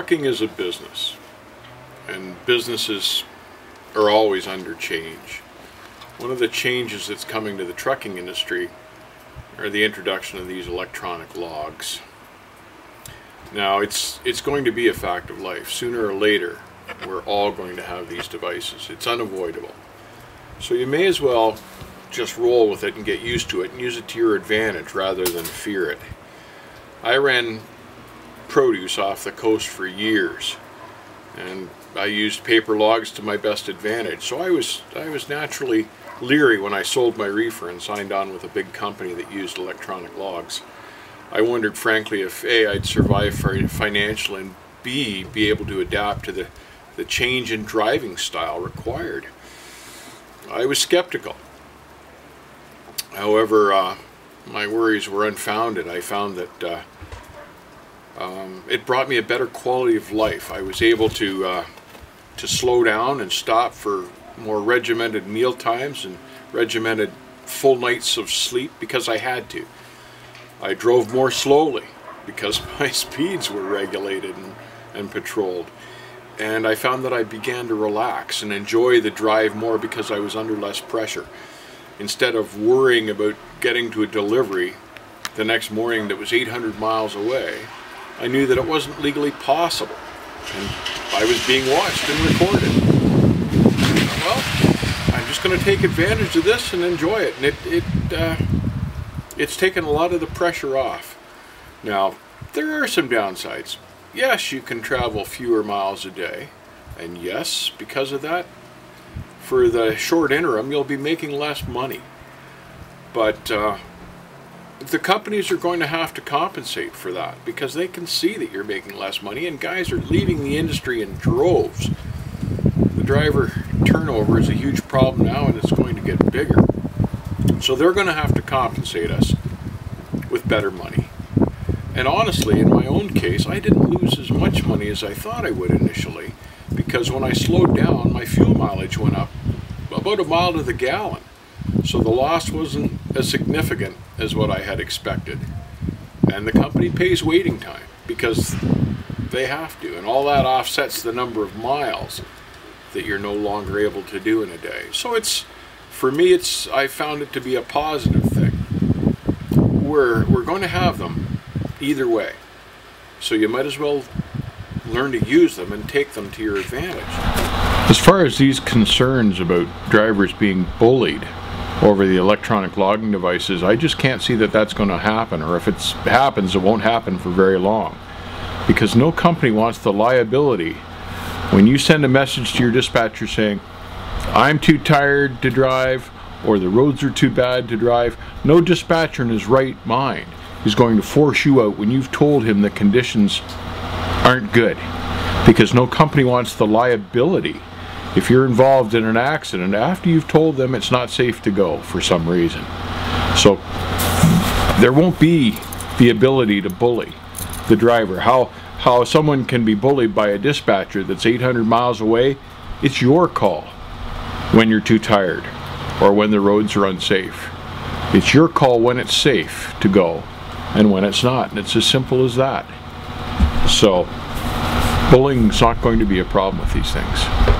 Trucking is a business, and businesses are always under change. One of the changes that's coming to the trucking industry are the introduction of these electronic logs. Now, it's going to be a fact of life. Sooner or later, we're all going to have these devices. It's unavoidable. So you may as well just roll with it and get used to it and use it to your advantage rather than fear it. I ran produce off the coast for years, and I used paper logs to my best advantage. So I was naturally leery when I sold my reefer and signed on with a big company that used electronic logs. I wondered, frankly, if A, I'd survive financially, and B, be able to adapt to the change in driving style required. I was skeptical. However, my worries were unfounded. I found that it brought me a better quality of life. I was able to slow down and stop for more regimented meal times and regimented full nights of sleep because I had to. I drove more slowly because my speeds were regulated and patrolled. And I found that I began to relax and enjoy the drive more because I was under less pressure. Instead of worrying about getting to a delivery the next morning that was 800 miles away, I knew that it wasn't legally possible, and I was being watched and recorded. Well, I'm just going to take advantage of this and enjoy it, and it's taken a lot of the pressure off. Now, there are some downsides. Yes, you can travel fewer miles a day, and yes, because of that, for the short interim, you'll be making less money. But the companies are going to have to compensate for that because they can see that you're making less money, and guys are leaving the industry in droves. The driver turnover is a huge problem now, and it's going to get bigger. So they're going to have to compensate us with better money. And honestly, in my own case, I didn't lose as much money as I thought I would initially, because when I slowed down, my fuel mileage went up about a mile to the gallon. So the loss wasn't as significant as what I had expected. And the company pays waiting time because they have to, and all that offsets the number of miles that you're no longer able to do in a day. So for me, I found it to be a positive thing. We're going to have them either way. So you might as well learn to use them and take them to your advantage. As far as these concerns about drivers being bullied over the electronic logging devices, I just can't see that that's going to happen, or if it happens, it won't happen for very long, because no company wants the liability when you send a message to your dispatcher saying, I'm too tired to drive, or the roads are too bad to drive. No dispatcher in his right mind is going to force you out when you've told him the conditions aren't good, because no company wants the liability if you're involved in an accident after you've told them it's not safe to go for some reason. So there won't be the ability to bully the driver. How someone can be bullied by a dispatcher that's 800 miles away, it's your call when you're too tired or when the roads are unsafe. It's your call when it's safe to go and when it's not, and it's as simple as that. So bullying's not going to be a problem with these things.